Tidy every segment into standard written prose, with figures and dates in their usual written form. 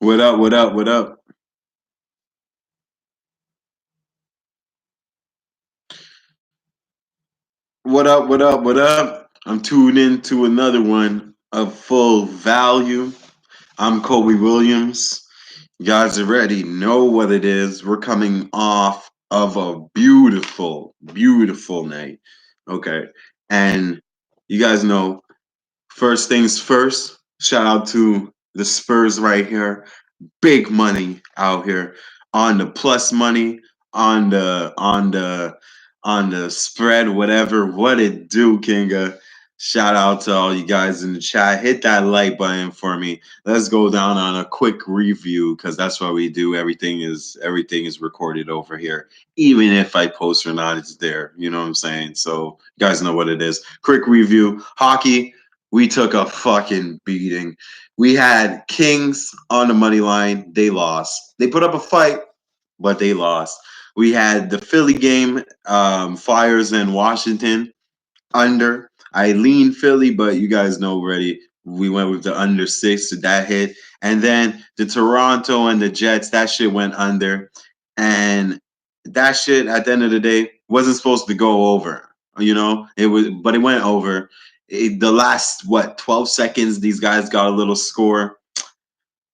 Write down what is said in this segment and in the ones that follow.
What up? What up? What up? What up? What up? What up? I'm tuned in to another one of Full Value. I'm Kobe Williams. You guys already know what it is. We're coming off of a beautiful, beautiful night. Okay. And you guys know, first things first, shout out to the Spurs right here. Big money out here on the plus money, on the spread, whatever. What it do, Kinga? Shout out to all you guys in the chat. Hit that like button for me. Let's go down on a quick review because that's what we do. Everything is recorded over here. Even if I post or not, it's there. You know what I'm saying? So you guys know what it is. Quick review. Hockey, we took a fucking beating. We had Kings on the money line. They lost. They put up a fight, but they lost. We had the Philly game, Flyers and Washington under. I lean Philly, but you guys know already. We went with the under 6, so that hit. And then the Toronto and the Jets, that shit went under. And that shit, at the end of the day, wasn't supposed to go over. It was, but it went over. The last 12 seconds, these guys got a little score.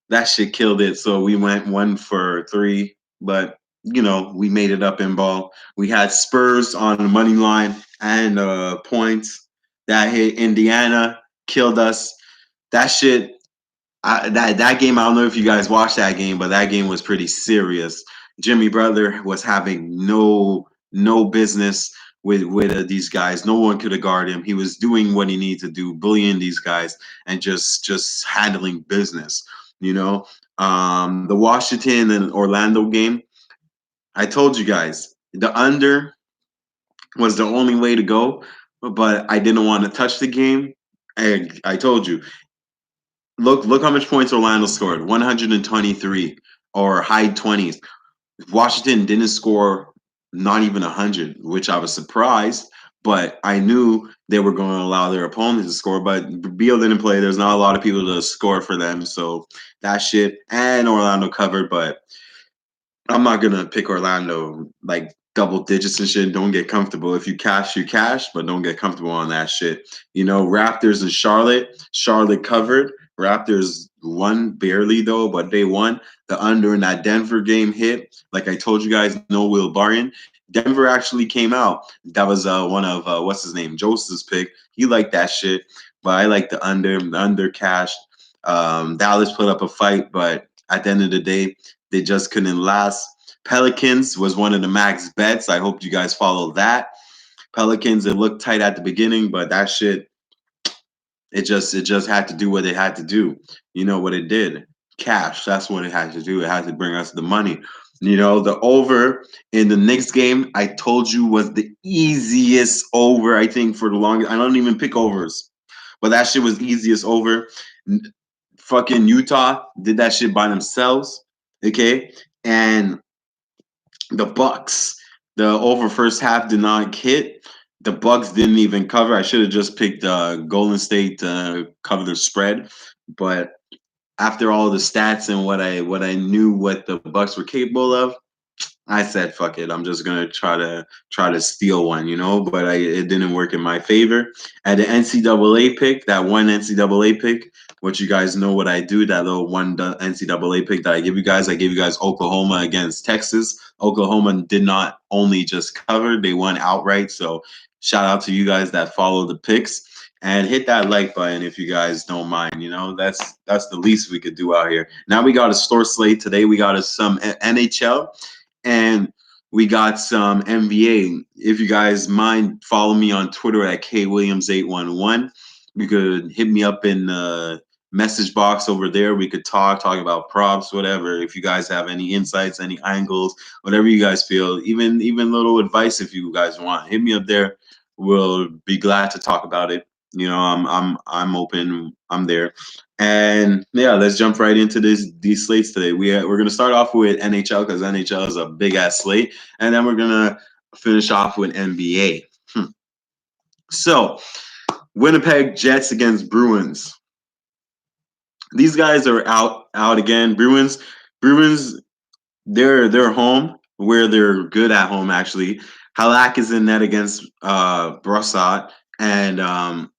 That shit killed it. So we went 1 for 3, but we made it up in ball. We had Spurs on the money line and points that hit Indiana, killed us. That shit, that game. I don't know if you guys watched that game, but that game was pretty serious. Jimmy Butler was having no business with these guys. No one could have guarded him. He was doing what he needed to do, bullying these guys and just handling business. You know, the Washington and Orlando game. I told you guys the under was the only way to go, but I didn't want to touch the game. I told you, look how much points Orlando scored, 123 or high 20s. Washington didn't score not even 100, which I was surprised, but I knew they were going to allow their opponents to score. But Beal didn't play. There's not a lot of people to score for them. So that shit, and Orlando covered, but I'm not going to pick Orlando like double digits and shit. Don't get comfortable. If you cash, you cash, but don't get comfortable on that shit. Raptors and Charlotte. Charlotte covered. Raptors won barely though, but they won. The under in that Denver game hit. Like I told you guys, no Will Barton. Denver actually came out. That was one of what's his name, Joseph's pick. He liked that shit, but I like the under. The under cashed. Dallas put up a fight, but at the end of the day, they just couldn't last. Pelicans was one of the max bets. I hope you guys follow that. Pelicans, it looked tight at the beginning, but that shit, it just had to do what it had to do. You know what it did? Cash. That's what it had to do. It had to bring us the money. The over in the Knicks game, I told you was the easiest over, I think, for the longest. I don't even pick overs, but that shit was easiest over. Fucking Utah did that shit by themselves. Okay. And the Bucks, the over first half did not hit. The Bucks didn't even cover. I should have just picked Golden State to cover the spread, but after all the stats and what I knew what the Bucks were capable of, I said, "Fuck it, I'm just gonna try to steal one," But it didn't work in my favor. At the NCAA pick, that one NCAA pick, which you guys know what I do, that little one NCAA pick that I gave you guys Oklahoma against Texas. Oklahoma did not only just cover, they won outright. So shout out to you guys that follow the picks. And hit that like button if you guys don't mind. That's the least we could do out here. Now we got a store slate today. We got some NHL and we got some NBA. If you guys mind, follow me on Twitter at kwilliams811. You could hit me up in the message box over there. We could talk about props, whatever. If you guys have any insights, any angles, whatever you guys feel, even little advice if you guys want, hit me up there. We'll be glad to talk about it. I'm open. I'm there. And yeah, let's jump right into these slates today. We're gonna start off with NHL because NHL is a big ass slate, and then we're gonna finish off with NBA. So, Winnipeg Jets against Bruins. These guys are out again. Bruins, they're home where they're good at home actually. Halak is in net against Brossard, and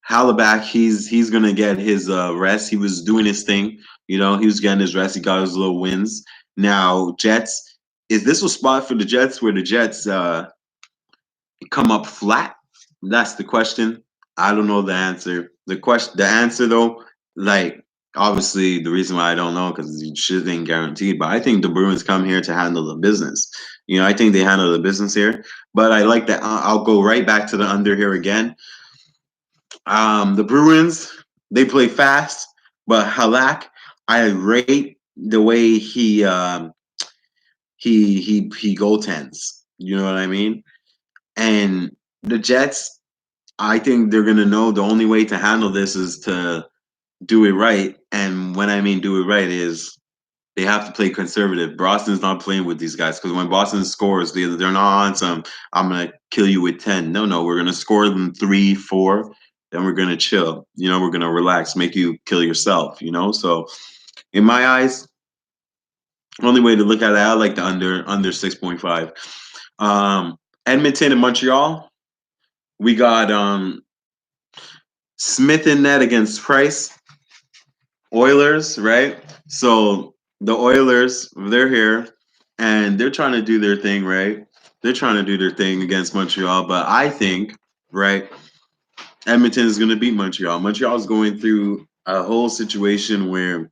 Halleback, he's gonna get his rest. He was doing his thing, he was getting his rest. He got his little wins. Now Jets, is this a spot for the Jets where the Jets come up flat? That's the question. I don't know the answer. The answer though, like obviously the reason why I don't know because shit ain't guaranteed. But I think the Bruins come here to handle the business. I think they handle the business here. But I like that. I'll go right back to the under here again. The Bruins, they play fast, but Halak, I rate the way he goaltends. You know what I mean? And the Jets, I think they're gonna know the only way to handle this is to do it right. And when I mean do it right is they have to play conservative. Boston's not playing with these guys because when Boston scores, they're not on some I'm gonna kill you with 10. No, we're gonna score them 3, 4, then we're gonna chill. We're gonna relax, make you kill yourself. So in my eyes, only way to look at it, I like the under 6.5. Edmonton and Montreal, we got Smith in net against Price. Oilers, right? So the Oilers, they're here and they're trying to do their thing, right? They're trying to do their thing against Montreal, but I think, right, Edmonton is going to beat Montreal. Montreal's going through a whole situation where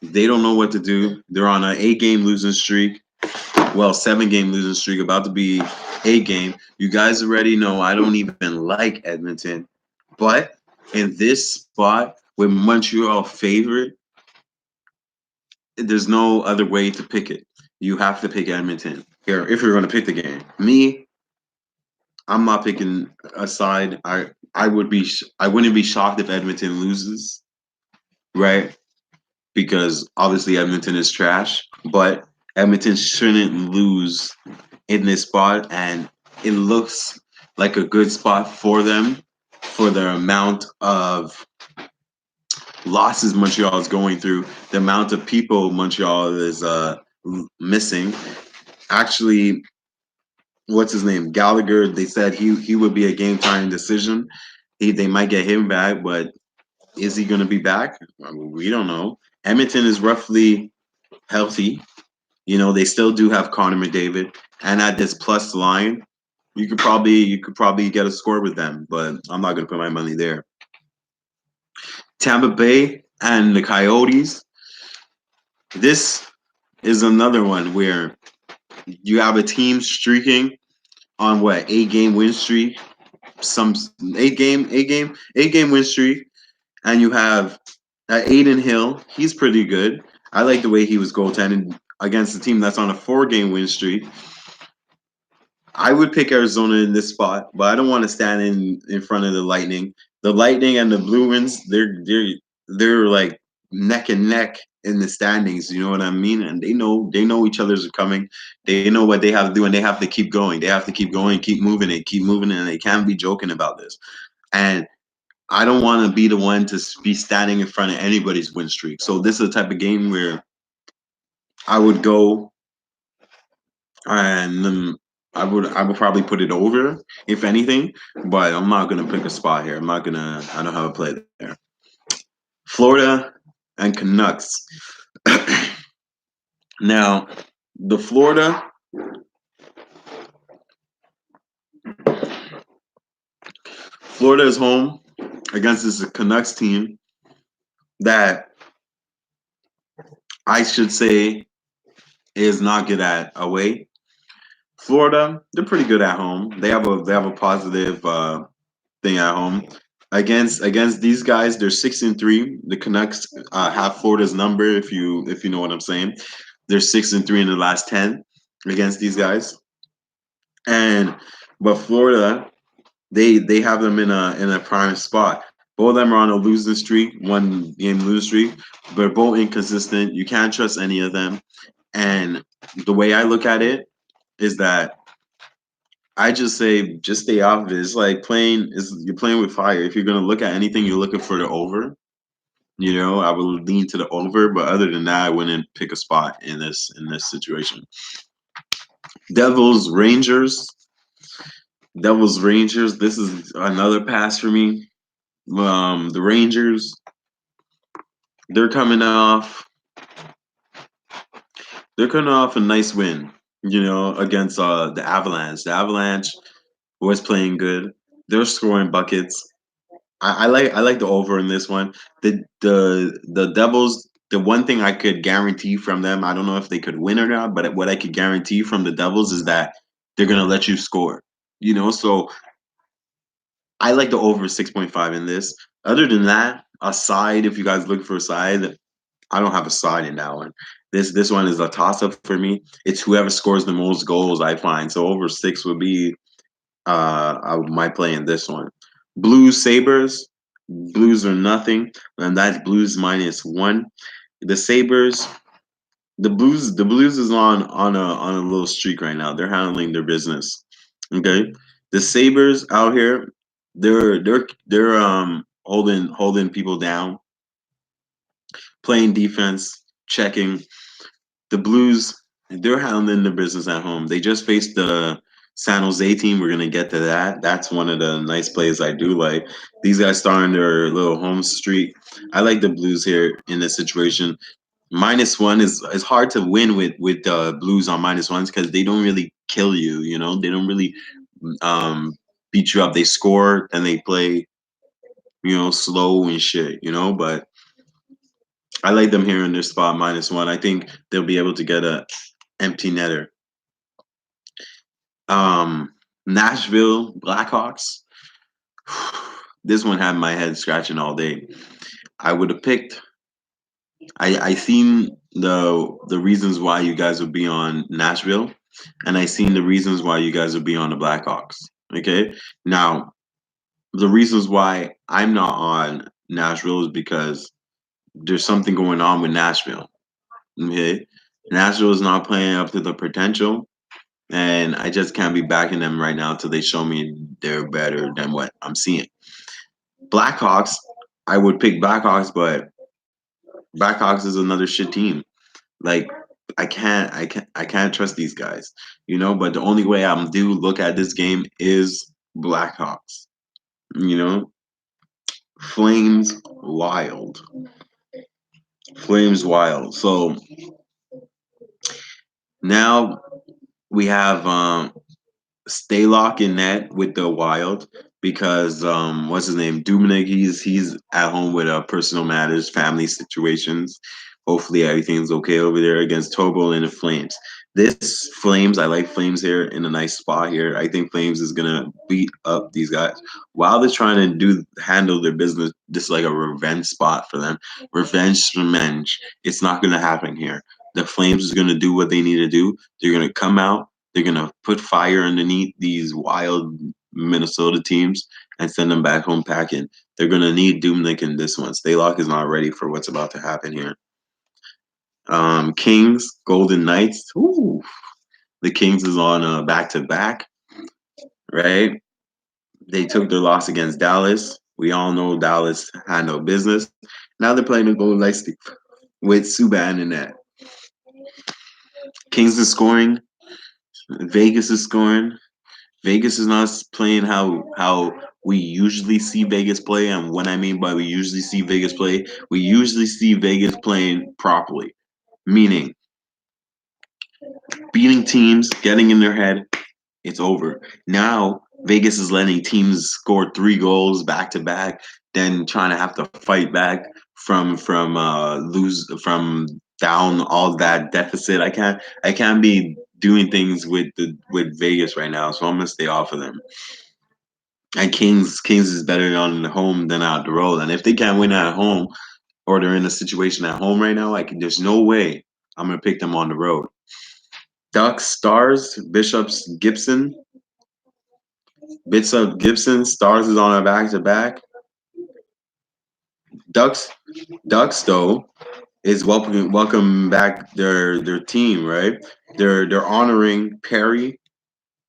they don't know what to do. They're on an 8-game losing streak. Well, 7-game losing streak, about to be 8-game. You guys already know I don't even like Edmonton, but in this spot with Montreal favorite, there's no other way to pick it. You have to pick Edmonton here if you're going to pick the game. Me, I'm not picking a side. I wouldn't be shocked if Edmonton loses, right? Because obviously Edmonton is trash, but Edmonton shouldn't lose in this spot, and it looks like a good spot for them for the amount of losses Montreal is going through, the amount of people Montreal is missing. Actually, what's his name? Gallagher. They said he would be a game time decision. They might get him back, but is he going to be back? I mean, we don't know. Edmonton is roughly healthy. They still do have Connor McDavid, and at this plus line, you could probably get a score with them, but I'm not going to put my money there. Tampa Bay and the Coyotes. This is another one where you have a team streaking on what 8-game win streak, some 8-game win streak, and you have Aiden Hill. He's pretty good. I like the way he was goaltending against a team that's on a 4-game win streak. I would pick Arizona in this spot, but I don't want to stand in front of the Lightning. The Lightning and the Bruins, they're like neck and neck in the standings. You know what I mean? And they know each other's are coming. They know what they have to do, and they have to keep going. They have to keep going, keep moving it, and they can't be joking about this. And I don't want to be the one to be standing in front of anybody's win streak. So this is the type of game where I would go and I would probably put it over if anything, but I'm not gonna pick a spot here. I don't have a play there. Florida and Canucks. Now, the Florida is home against this Canucks team that I should say is not good at away. Florida, they're pretty good at home. They have a positive thing at home. Against these guys, they're 6-3. The Canucks have Florida's number, if you know what I'm saying. They're 6-3 in the last 10 against these guys, and but Florida, they have them in a prime spot. Both of them are on a losing streak, 1-game losing streak, but both inconsistent. You can't trust any of them. And the way I look at it is that I just say just stay off of it. It's like you're playing with fire. If you're gonna look at anything, you're looking for the over. I would lean to the over, but other than that, I wouldn't pick a spot in this situation. Devils Rangers. Devils Rangers. This is another pass for me. The Rangers, they're coming off. They're coming off a nice win, against the Avalanche. The Avalanche was playing good. They're scoring buckets. I like the over in this one. The Devils. The one thing I could guarantee from them, I don't know if they could win or not, but what I could guarantee from the Devils is that they're gonna let you score. So I like the over 6.5 in this. Other than that, a side, if you guys look for a side, I don't have a side in that one. This one is a toss up for me. It's whoever scores the most goals, I find. So over 6 would be I might play in this one. Blues Sabres. Blues are nothing, and that's Blues -1. The Sabres, the Blues is on a little streak right now. They're handling their business. Okay, the Sabres out here, they're holding people down, playing defense, checking. The Blues, they're handling their business at home. They just faced the San Jose team. We're gonna get to that. That's one of the nice plays I do like. These guys starting their little home streak. I like the Blues here in this situation. -1 is hard to win with Blues on -1s because they don't really kill you. They don't really um, beat you up. They score and they play slow and shit. But I like them here in their spot -1. I think they'll be able to get a empty netter. Nashville Blackhawks. This one had my head scratching all day. I would have picked. I seen the reasons why you guys would be on Nashville, and I seen the reasons why you guys would be on the Blackhawks. Okay, now the reasons why I'm not on Nashville is because there's something going on with Nashville. Okay, Nashville is not playing up to the potential, and I just can't be backing them right now until they show me they're better than what I'm seeing. Blackhawks, I would pick Blackhawks, but Blackhawks is another shit team. Like I can't trust these guys, But the only way I'm do look at this game is Blackhawks, you know. Flames wild, Flames wild. So now we have Staylock in net with the Wild because what's his name? Dominic, he's at home with personal matters, family situations. Hopefully everything's okay over there against Tobo and the Flames. This Flames, I like Flames here in a nice spot here. I think Flames is gonna beat up these guys while they're trying to handle their business. This is like a revenge spot for them. Revenge. It's not gonna happen here. The Flames is gonna do what they need to do. They're gonna come out. They're gonna put fire underneath these wild Minnesota teams and send them back home packing. They're gonna need Doomlink in this one. Staylock is not ready for what's about to happen here. Kings, Golden Knights. Ooh, the Kings is on a back-to-back, right? They took their loss against Dallas. We all know Dallas had no business. Now they're playing the Golden Knights with Subban in that. Kings is scoring. Vegas is scoring. Vegas is not playing how we usually see Vegas play, and what I mean by we usually see Vegas play, we usually see Vegas playing properly, meaning beating teams, getting in their head, it's over. Now Vegas is letting teams score 3 goals back to back, then trying to have to fight back from lose from down all that deficit. I can't be doing things with Vegas right now, so I'm gonna stay off of them. And Kings is better on the home than out the road. And if they can't win at home or they're in a situation at home right now, there's no way I'm gonna pick them on the road. Ducks, Stars, Bishops, Gibson. Bishop Gibson, Stars is on a back to back. Ducks Ducks though is welcome back their team, right? They're honoring Perry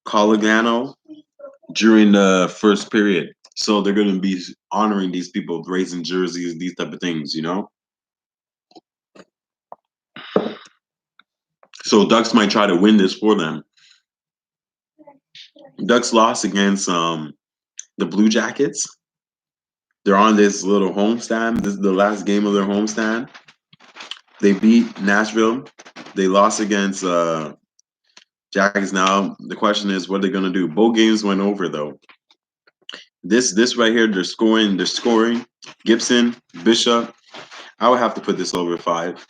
Colagano during the first period. So they're going to be honoring these people, raising jerseys, these type of things, you know? So Ducks might try to win this for them. Ducks lost against the Blue Jackets. They're on this little homestand. This is the last game of their homestand. They beat Nashville. They lost against Jackets. Now the question is, what are they going to do? Both games went over though. This right here, they're scoring. They're scoring. Gibson, Bishop. I would have to put this over 5.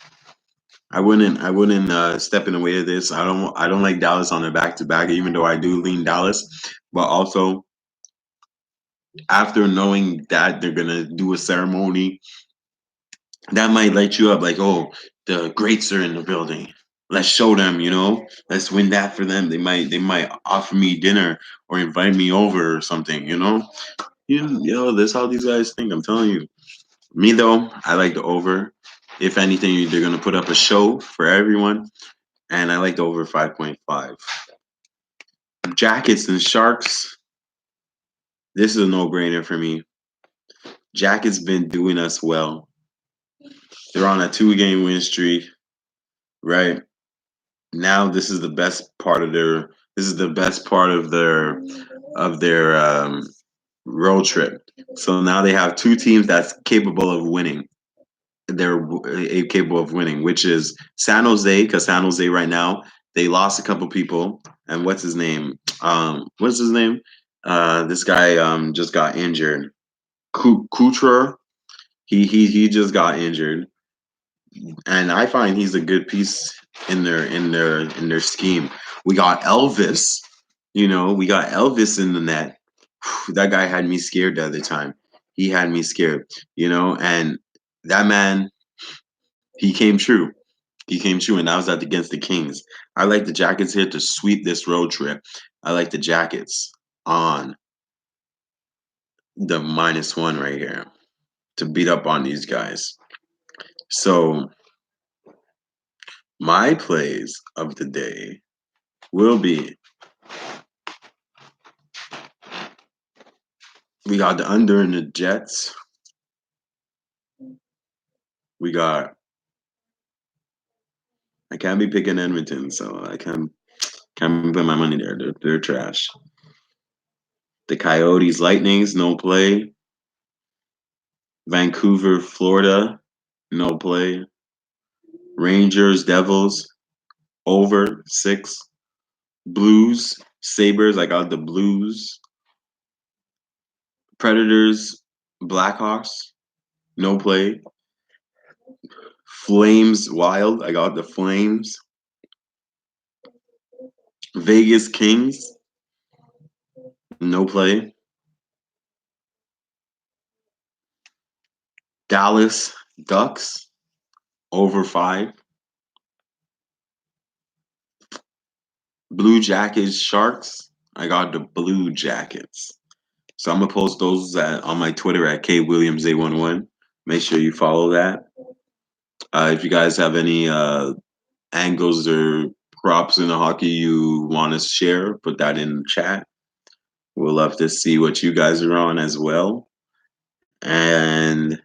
I wouldn't step in the way of this. I don't like Dallas on a back to back, even though I do lean Dallas. But also after knowing that they're gonna do a ceremony, that might light you up like, oh, the greats are in the building. Let's show them, let's win that for them. They might offer me dinner or invite me over or something, that's how these guys think. I'm telling you. Me though, I like the over. If anything, they're gonna put up a show for everyone. And I like the over 5.5. Jackets and Sharks. This is a no-brainer for me. Jackets been doing us well. They're on a 2-game win streak, right? Now this is the best part of their. This is the best part of their road trip. So now they have 2 teams that's capable of winning. They're capable of winning, which is San Jose, because San Jose right now they lost a couple people. And what's his name? This guy just got injured. Kutra, he just got injured, and I find he's a good piece in their scheme. We got Elvis, we got Elvis in the net. That guy had me scared the other time. He had me scared, and that man, he came true. He came true, and that was against the Kings. I like the Jackets here to sweep this road trip. I like the Jackets on the -1 right here to beat up on these guys. So my plays of the day will be, we got the under in the Jets. We got, I can't be picking Edmonton, so I can't put my money there. They're trash. The Coyotes, Lightnings, no play. Vancouver, Florida, no play. Rangers, Devils, over 6. Blues, Sabres, I got the Blues. Predators, Blackhawks, no play. Flames, Wild, I got the Flames. Vegas Kings, no play. Dallas Ducks, over 5. Blue Jackets Sharks, I got the Blue Jackets. So I'm gonna post those on my Twitter at kwilliams811. Make sure you follow that. If you guys have any angles or props in the hockey you want to share, put that in the chat. We'll love to see what you guys are on as well. And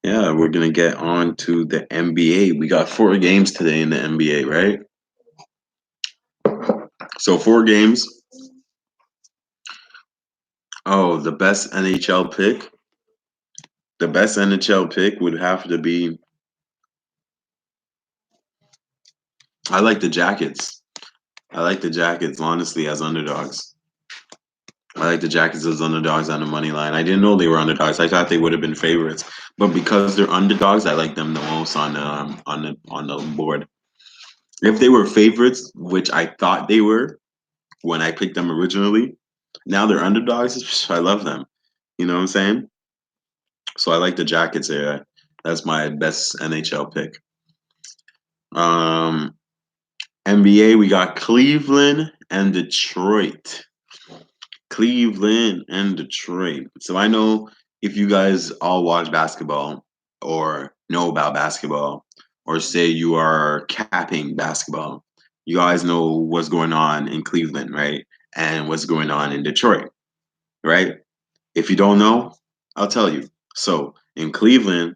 yeah, we're gonna get on to the NBA. We got 4 games today in the NBA, right? So 4 games. Oh, the best NHL pick. The best NHL pick would have to be, I like the Jackets. I like the Jackets, honestly, as underdogs. I like the Jackets as underdogs on the money line. I didn't know they were underdogs. I thought they would have been favorites, but because they're underdogs, I like them the most on the board. If they were favorites, which I thought they were when I picked them originally, now they're underdogs. I love them. You know what I'm saying? So I like the Jackets here. That's my best NHL pick. NBA, we got Cleveland and Detroit. Cleveland and Detroit. So I know if you guys all watch basketball or know about basketball or say you are capping basketball, you guys know what's going on in Cleveland, right? And what's going on in Detroit, right? If you don't know, I'll tell you. So in Cleveland,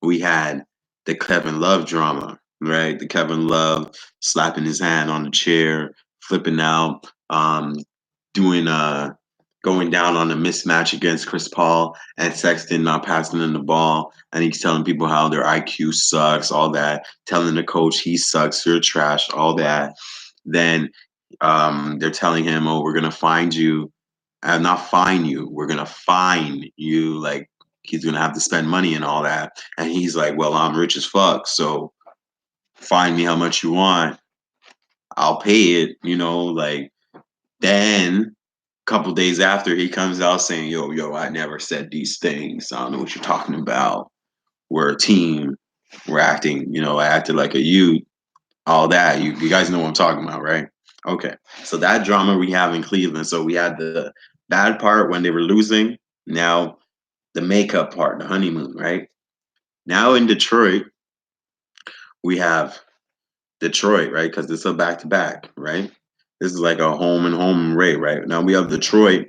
we had the Kevin Love drama, right? The Kevin Love slapping his hand on the chair, flipping out, doing going down on a mismatch against Chris Paul and Sexton not passing in the ball, and he's telling people how their IQ sucks, all that, telling the coach he sucks, you're trash, all that. Then they're telling him, "Oh, we're gonna find you, not fine you. We're gonna fine you. Like he's gonna have to spend money and all that." And he's like, "Well, I'm rich as fuck, so find me how much you want. I'll pay it." Like then. Couple days after, he comes out saying, "Yo, I never said these things. I don't know what you're talking about. We're a team. We're acting. I acted like a youth. All that. You guys know what I'm talking about, right?" Okay. So that drama we have in Cleveland. So we had the bad part when they were losing. Now the makeup part, the honeymoon, right? Now in Detroit, we have Detroit, right? Because it's a back to back, right? This is like a home and home rate, right? Now we have Detroit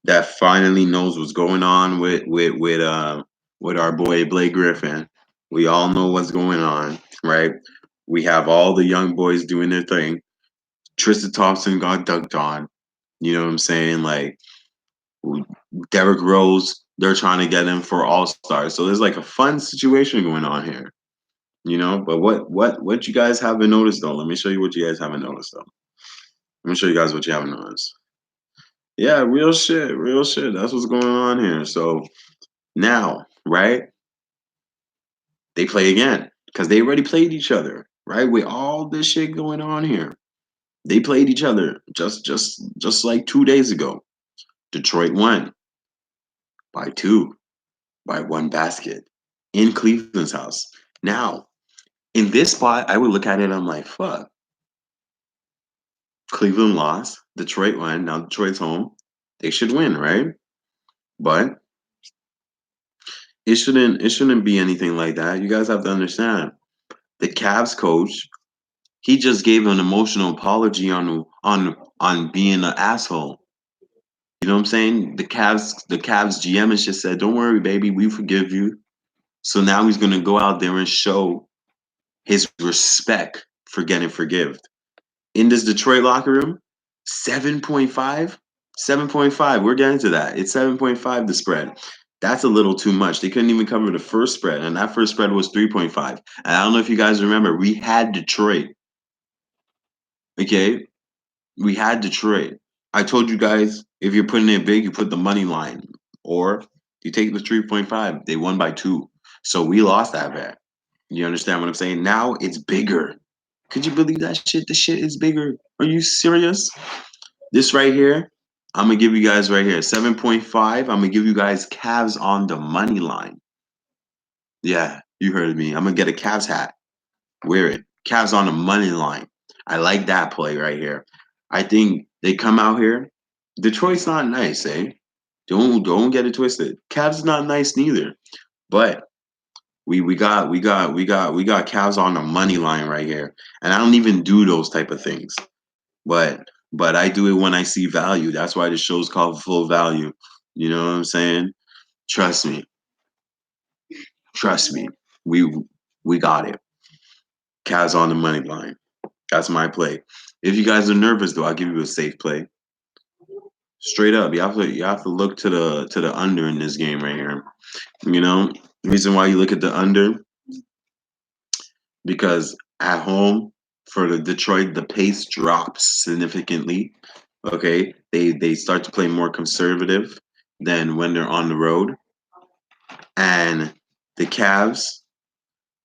that finally knows what's going on with our boy Blake Griffin. We all know what's going on, right? We have all the young boys doing their thing. Tristan Thompson got dunked on. You know what I'm saying? Like Derrick Rose, they're trying to get him for All Stars. So there's like a fun situation going on here. But what you guys haven't noticed though? Let me show you what you guys haven't noticed though. Let me show you guys what you haven't noticed. Yeah, real shit, real shit. That's what's going on here. So now, right? They play again because they already played each other, right? With all this shit going on here, they played each other just like 2 days ago. Detroit won by two, by one basket in Cleveland's house. Now, in this spot, I would look at it. I'm like, fuck. Cleveland lost. Detroit won. Now Detroit's home. They should win, right? But it shouldn't be anything like that. You guys have to understand. The Cavs coach, he just gave an emotional apology on being an asshole. You know what I'm saying? The Cavs GM has just said, "Don't worry, baby, we forgive you." So now he's gonna go out there and show his respect for getting forgiven. In this Detroit locker room, 7.5, 7.5. We're getting to that. It's 7.5 the spread. That's a little too much. They couldn't even cover the first spread, and that first spread was 3.5. And I don't know if you guys remember, we had Detroit. Okay, we had Detroit. I told you guys if you're putting it big, you put the money line, or you take the 3.5. They won by two, so we lost that bet. You understand what I'm saying? Now it's bigger. Could you believe that shit? The shit is bigger. Are you serious? This right here, I'm gonna give you guys right here 7.5. I'm gonna give you guys Cavs on the money line. Yeah, you heard me. I'm gonna get a Cavs hat. Wear it. Cavs on the money line. I like that play right here. I think they come out here. Detroit's not nice, eh? Don't get it twisted. Cavs not nice neither. But we got Cavs on the money line right here. And I don't even do those type of things. But I do it when I see value. That's why the show's called Full Value. You know what I'm saying? Trust me. Trust me. We we got it. Cavs on the money line. That's my play. If you guys are nervous though, I'll give you a safe play. Straight up, you have to look to the under in this game right here. The reason why you look at the under because at home for the Detroit, the pace drops significantly. Okay, they start to play more conservative than when they're on the road, and the Cavs,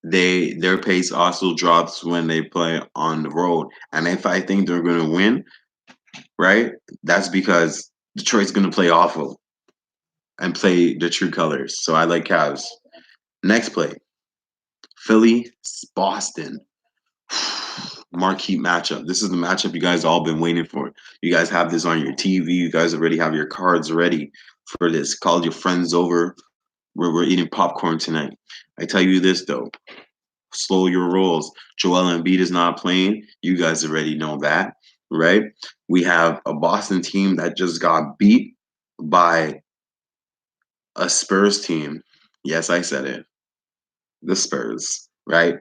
their pace also drops when they play on the road. And if I think they're going to win, right, that's because Detroit's going to play awful and play the true colors. So I like Cavs. Next play, Philly, Boston. Marquee matchup. This is the matchup you guys all been waiting for. You guys have this on your TV. You guys already have your cards ready for this. Called your friends over. We're eating popcorn tonight. I tell you this though, slow your rolls. Joel Embiid is not playing. You guys already know that, right? We have a Boston team that just got beat by a Spurs team. Yes, I said it. The Spurs, right?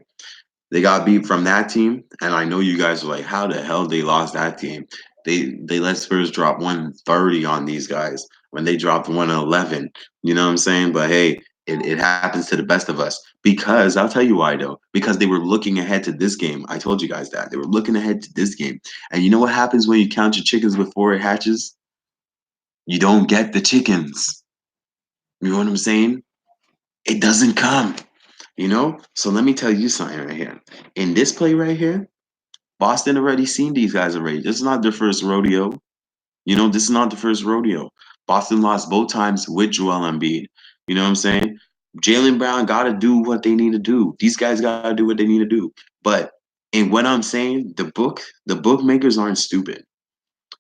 They got beat from that team, and I know you guys were like, "How the hell they lost that team?" They let Spurs drop 130 on these guys when they dropped 111. You know what I'm saying? But hey, it happens to the best of us. Because I'll tell you why though. Because they were looking ahead to this game. I told you guys that they were looking ahead to this game. And you know what happens when you count your chickens before it hatches? You don't get the chickens. You know what I'm saying? It doesn't come. So let me tell you something right here. In this play right here, Boston already seen these guys already. This is not their first rodeo. This is not the first rodeo. Boston lost both times with Joel Embiid. You know what I'm saying? Jaylen Brown got to do what they need to do. These guys got to do what they need to do. But in what I'm saying, the bookmakers aren't stupid.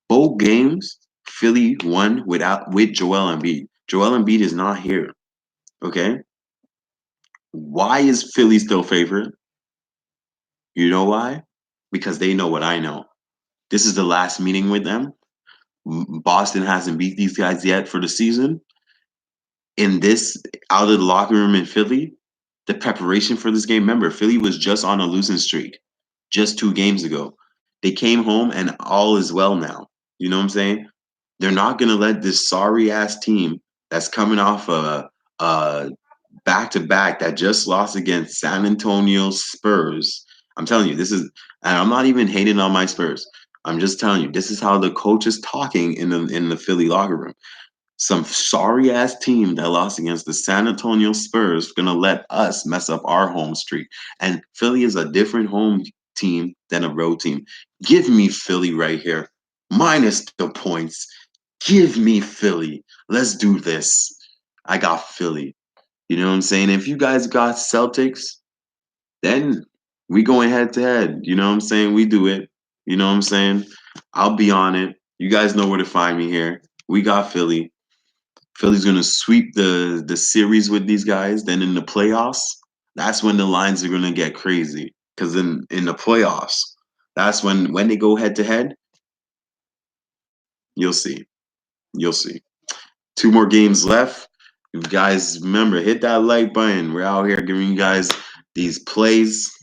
Both games, Philly won with Joel Embiid. Joel Embiid is not here. Okay, why is Philly still favored? You know why? Because they know what I know. This is the last meeting with them. Boston hasn't beat these guys yet for the season. In this, out of the locker room in Philly, the preparation for this game, remember, Philly was just on a losing streak just 2 games ago. They came home and all is well now. You know what I'm saying? They're not going to let this sorry ass team that's coming off a back to back that just lost against San Antonio Spurs. I'm telling you, and I'm not even hating on my Spurs. I'm just telling you, this is how the coach is talking in the Philly locker room. Some sorry ass team that lost against the San Antonio Spurs gonna let us mess up our home streak. And Philly is a different home team than a road team. Give me Philly right here, minus the points. Give me Philly. Let's do this. I got Philly. You know what I'm saying? If you guys got Celtics, then we going head to head. You know what I'm saying? We do it. You know what I'm saying? I'll be on it. You guys know where to find me here. We got Philly. Philly's gonna sweep the series with these guys. Then in the playoffs, that's when the lines are gonna get crazy. Because in the playoffs, that's when they go head to head. You'll see. You'll see. 2 more games left. You guys remember, hit that like button. We're out here giving you guys these plays.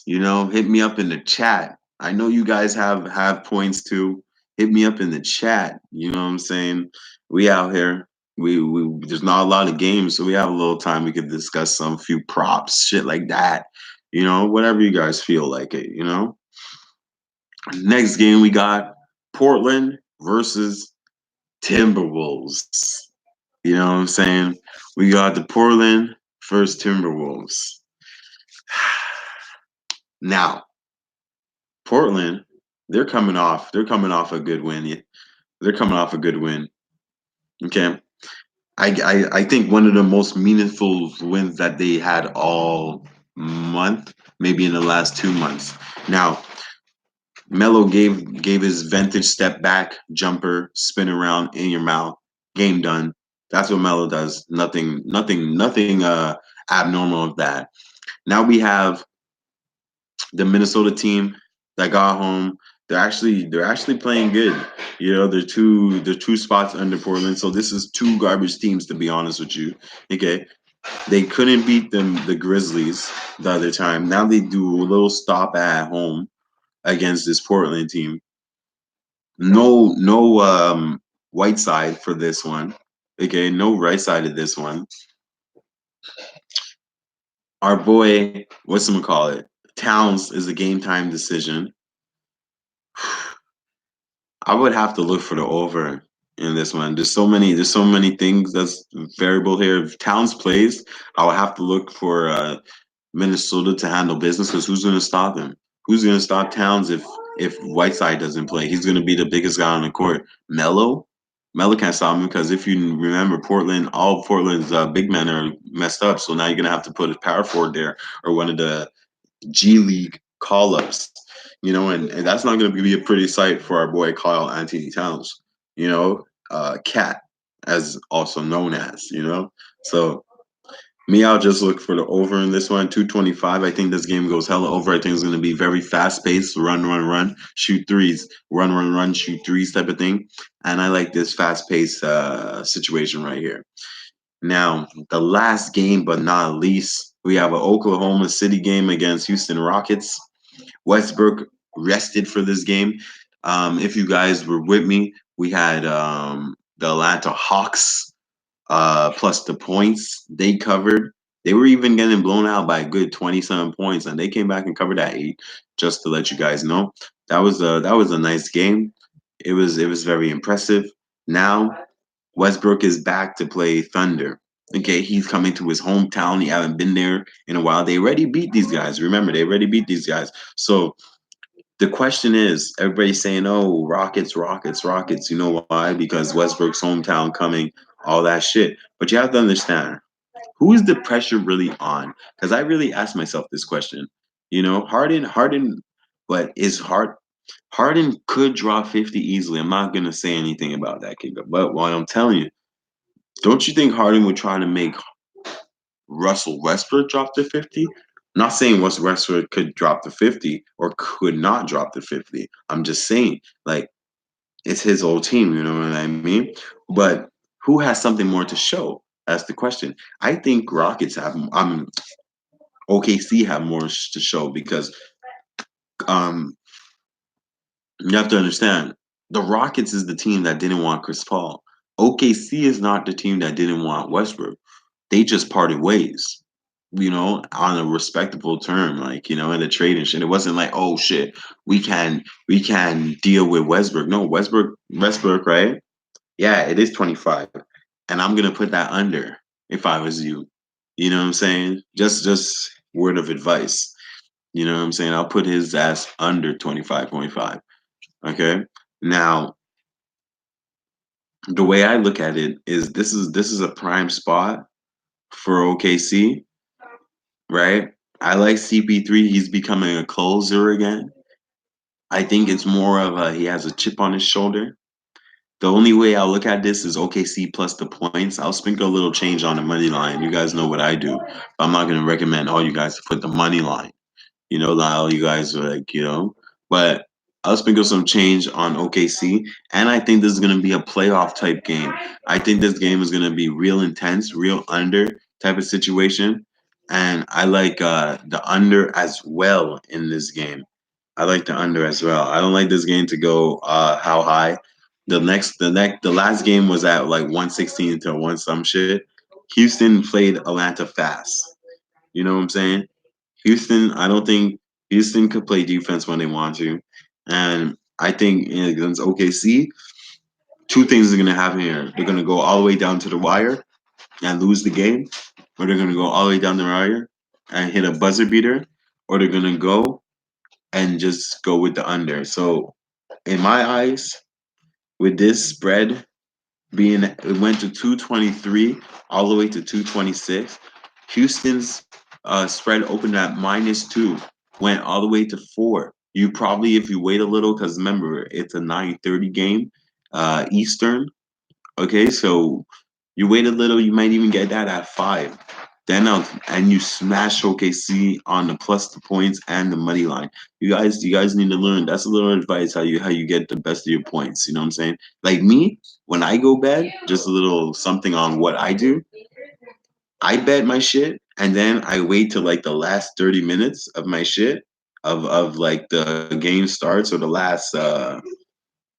Hit me up in the chat. I know you guys have points too. Hit me up in the chat. You know what I'm saying? We out here. We there's not a lot of games, so we have a little time. We could discuss some few props, shit like that. Whatever you guys feel like it. Next game we got Portland versus Timberwolves. You know what I'm saying? We got the Portland versus Timberwolves. Now, Portland, they're coming off. They're coming off a good win. They're coming off a good win. Okay. I think one of the most meaningful wins that they had all month, maybe in the last 2 months. Now, Melo gave his vintage step back jumper, spin around in your mouth, game done. That's what Melo does. Nothing abnormal with that. Now we have the Minnesota team that got home. They're actually playing good. They're two spots under Portland. So this is two garbage teams, to be honest with you. Okay. They couldn't beat the Grizzlies the other time. Now they do a little stop at home against this Portland team. No white side for this one. Okay, no right side of this one. Our boy, what's him call it? Towns is a game time decision. I would have to look for the over in this one. There's so many things that's variable here. If Towns plays, I would have to look for Minnesota to handle business because who's going to stop him? Who's going to stop Towns if Whiteside doesn't play? He's going to be the biggest guy on the court. Melo can't stop him because if you remember, all Portland's big men are messed up. So now you're going to have to put a power forward there or one of the G League call ups, and that's not going to be a pretty sight for our boy Kyle Anthony Towns, Cat, as also known as. So me, I'll just look for the over in this one, 225. I think this game goes hella over. I think it's going to be very fast paced, run, shoot threes, run, shoot threes type of thing. And I like this fast paced situation right here. Now, the last game, but not least, we have an Oklahoma City game against Houston Rockets. Westbrook rested for this game. If you guys were with me, we had the Atlanta Hawks plus the points they covered. They were even getting blown out by a good 27 points, and they came back and covered that 8. Just to let you guys know, that was a nice game. It was very impressive. Now Westbrook is back to play Thunder. Okay, he's coming to his hometown. He haven't been there in a while. They already beat these guys. Remember, they already beat these guys. So the question is, everybody's saying, "Oh, Rockets, Rockets, Rockets." You know why? Because Westbrook's hometown coming, all that shit. But you have to understand, who is the pressure really on? Because I really asked myself this question. Harden, but is Harden could draw 50 easily. I'm not gonna say anything about that, kid. But what I'm telling you, don't you think Harden would try to make Russell Westbrook drop to 50? Not saying Russell Westbrook could drop to 50 or could not drop to 50. I'm just saying, like, it's his old team, you know what I mean? But who has something more to show? That's the question. I think Rockets have, OKC have more to show because um, you have to understand the Rockets is the team that didn't want Chris Paul. OKC is not the team that didn't want Westbrook. They just parted ways, on a respectable term, like, in the trade and shit. It wasn't like, oh shit, we can deal with Westbrook. No, Westbrook, right? Yeah, it is 25. And I'm gonna put that under if I was you. You know what I'm saying? Just word of advice. You know what I'm saying? I'll put his ass under 25.5. Okay. Now, the way I look at it is this is a prime spot for OKC, right? I like CP3. He's becoming a closer again. I think it's more of he has a chip on his shoulder. The only way I'll look at this is OKC plus the points. I'll sprinkle a little change on the money line. You guys know what I do. I'm not going to recommend all you guys to put the money line. All you guys are like, but I'll sprinkle some change on OKC. And I think this is going to be a playoff type game. I think this game is going to be real intense, real under type of situation. And I like the under as well in this game. I like the under as well. I don't like this game to go how high. The last game was at like 116 to one some shit. Houston played Atlanta fast. You know what I'm saying? Houston, I don't think Houston could play defense when they want to. And I think against OKC, two things are going to happen here. They're going to go all the way down to the wire and lose the game, or they're going to go all the way down the wire and hit a buzzer beater, or they're going to go and just go with the under. So, in my eyes, with this spread it went to 223 all the way to 226. Houston's spread opened at -2, went all the way to 4. You probably, if you wait a little, because remember it's a 9:30 game, Eastern. Okay, so you wait a little, you might even get that at 5. And you smash OKC on the plus the points and the money line. You guys need to learn. That's a little advice how you get the best of your points. You know what I'm saying? Like me, when I go bet, just a little something on what I do. I bet my shit, and then I wait till like the last 30 minutes of my shit of like the game starts, or the last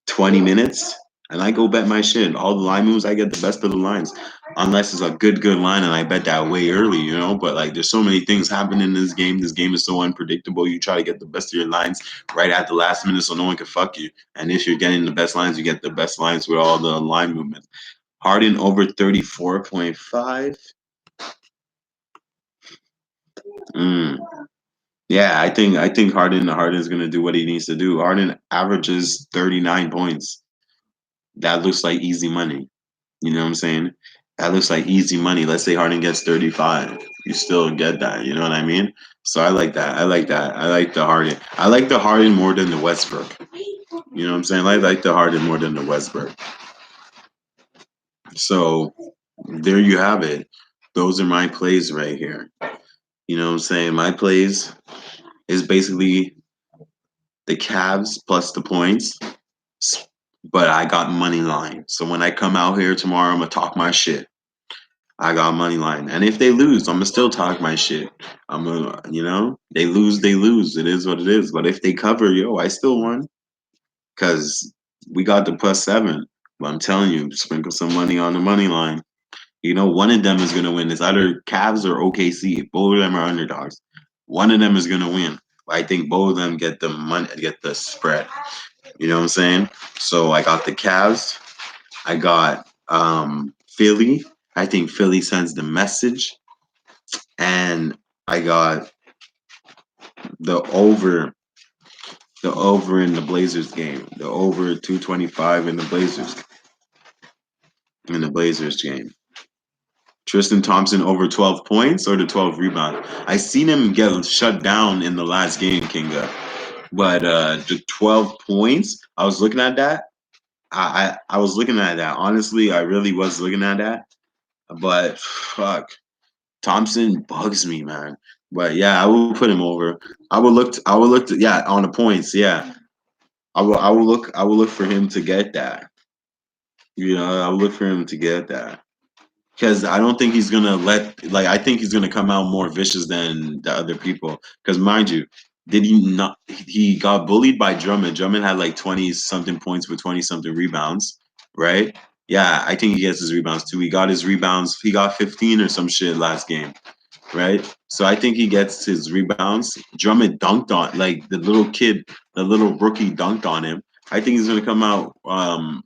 20 minutes, and I go bet my shit. All the line moves, I get the best of the lines. Unless it's a good line, and I bet that way early. But like, there's so many things happening in this game. This game is so unpredictable. You try to get the best of your lines right at the last minute so no one can fuck you. And if you're getting the best lines, you get the best lines with all the line movements. Harden over 34.5. Mm. Yeah, I think Harden's gonna do what he needs to do. Harden averages 39 points. That looks like easy money. You know what I'm saying? That looks like easy money. Let's say Harden gets 35. You still get that. You know what I mean? So I like that. I like that. I like the Harden. I like the Harden more than the Westbrook. You know what I'm saying? I like the Harden more than the Westbrook. So there you have it. Those are my plays right here. You know what I'm saying? My plays is basically the Cavs plus the points, but I got money line. So when I come out here tomorrow, I'm gonna talk my shit. I got money line. And if they lose, I'm gonna still talk my shit. They lose, they lose. It is what it is. But if they cover, yo, I still won because we got the +7. But I'm telling you, sprinkle some money on the money line. One of them is gonna win. It's either Cavs or OKC. Both of them are underdogs. One of them is gonna win. I think both of them get the money, get the spread. You know what I'm saying? So I got the Cavs. I got Philly. I think Philly sends the message, and I got the over, the over in the Blazers game, the over 225 in the Blazers game. Tristan Thompson over 12 points or the 12 rebounds. I seen him get shut down in the last game, Kinga. But the 12 points, I was looking at that. I was looking at that. Honestly, I really was looking at that. But fuck, Thompson bugs me, man. But yeah, I will put him over. I would look. Yeah, on the points. Yeah, I will look. I will look for him to get that. I will look for him to get that because I don't think he's gonna let. Like, I think he's gonna come out more vicious than the other people. Because mind you, did he not? He got bullied by Drummond. Drummond had like 20 something points with 20 something rebounds, right? Yeah, I think he gets his rebounds too. He got his rebounds. He got 15 or some shit last game, right? So I think he gets his rebounds. Drummond dunked on, like, the little kid, the little rookie dunked on him. I think he's gonna come out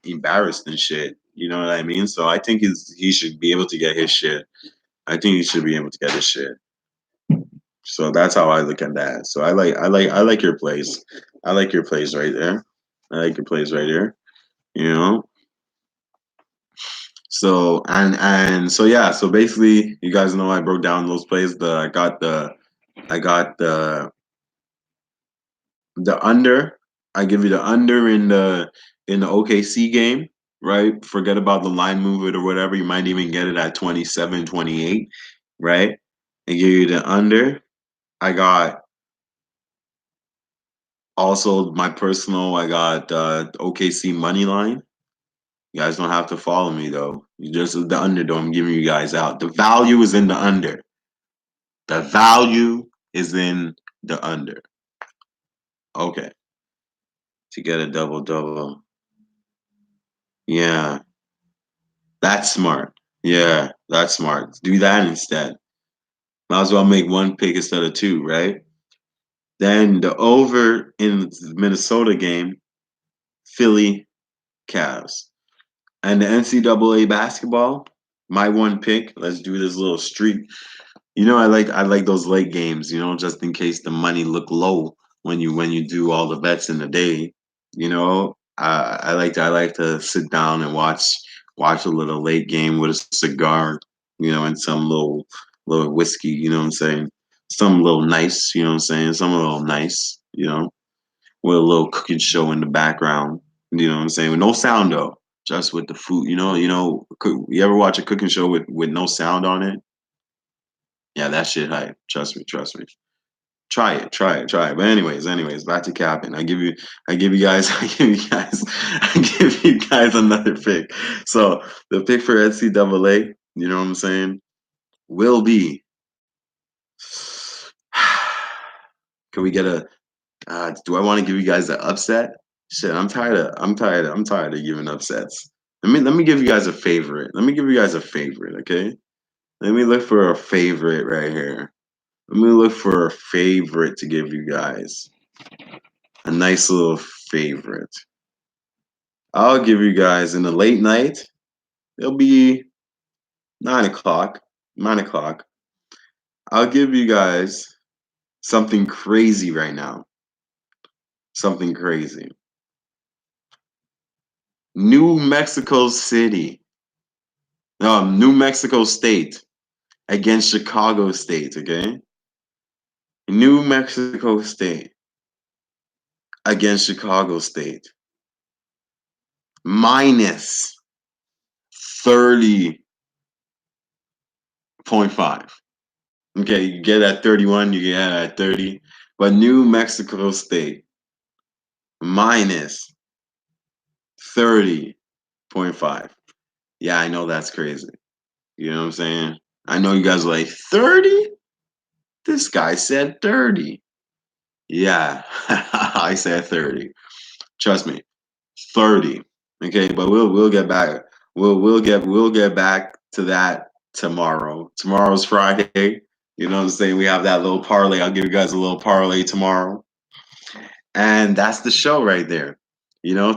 embarrassed and shit. You know what I mean? So I think he should be able to get his shit. I think he should be able to get his shit. So that's how I look at that. So I like your plays. I like your plays right there. I like your plays right there. You know. So yeah. So basically, you guys know I broke down those plays. I got the under. I give you the under in the OKC game, right? Forget about the line move it or whatever. You might even get it at 27, 28, right? I give you the under. I got also my personal. I got OKC money line. You guys don't have to follow me though. You just the under though. I'm giving you guys out. The value is in the under. The value is in the under. Okay, to get a double double. Yeah, that's smart. Yeah, that's smart. Do that instead. Might as well make one pick instead of two, right? Then the over in the Minnesota game, Philly Cavs. And the NCAA basketball, my one pick. Let's do this little streak. I like those late games, just in case the money look low when you do all the bets in the day. I like to sit down and watch a little late game with a cigar, and some little whiskey, you know what I'm saying? Some little nice, you know what I'm saying? Some little nice, with a little cooking show in the background, you know what I'm saying? With no sound though, just with the food, you ever watch a cooking show with no sound on it? Yeah, that shit hype. Trust me, trust me. Try it, try it, try it. But anyways, back to capping. I give you guys another pick. So the pick for NCAA, you know what I'm saying, will be. Can we get a? Do I want to give you guys an upset? Shit, I'm tired of giving upsets. Let me give you guys a favorite. Let me give you guys a favorite, okay? Let me look for a favorite right here. Let me look for a favorite to give you guys. A nice little favorite. I'll give you guys in the late night. It'll be 9 o'clock. 9 o'clock. I'll give you guys something crazy right now. Something crazy. New Mexico City. New Mexico State against Chicago State, okay? New Mexico State against Chicago State. Minus 30.5. Okay, you get at 31, you get at 30. But New Mexico State minus 30.5. Yeah, I know that's crazy. You know what I'm saying? I know you guys are like 30. This guy said 30. Yeah, I said 30. Trust me, 30. Okay, but we'll get back. We'll get back to that tomorrow. Tomorrow's Friday. You know what I'm saying? We have that little parlay. I'll give you guys a little parlay tomorrow. And that's the show right there.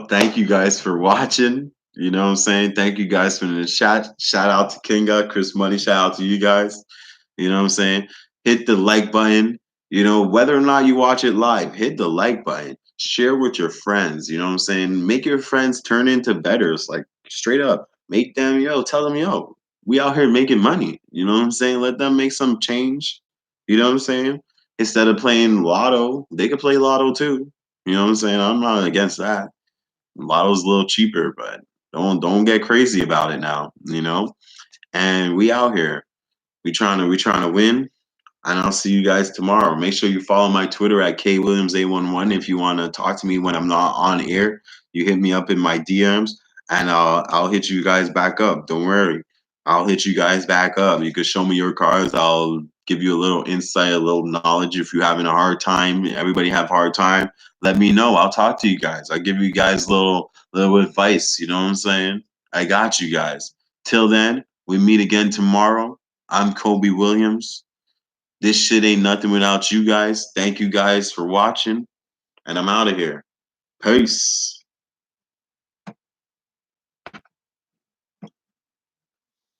Thank you guys for watching. You know what I'm saying? Thank you guys for the chat. Shout out to Kinga, Chris Money. Shout out to you guys. You know what I'm saying? Hit the like button. Whether or not you watch it live, hit the like button. Share with your friends. You know what I'm saying? Make your friends turn into betters. Like straight up. Make them, tell them, we out here making money. You know what I'm saying? Let them make some change. You know what I'm saying? Instead of playing lotto, they could play lotto too. You know what I'm saying? I'm not against that. Lotto's a little cheaper, but don't get crazy about it now. And we out here. We trying to win. And I'll see you guys tomorrow. Make sure you follow my Twitter at kwilliams811 if you want to talk to me when I'm not on air. You hit me up in my DMs, and I'll hit you guys back up. Don't worry, I'll hit you guys back up. You can show me your cards. I'll give you a little insight, a little knowledge. If you're having a hard time, everybody have hard time. Let me know. I'll talk to you guys. I'll give you guys little advice. You know what I'm saying? I got you guys. Till then, we meet again tomorrow. I'm Kobe Williams. This shit ain't nothing without you guys. Thank you guys for watching, and I'm out of here. Peace.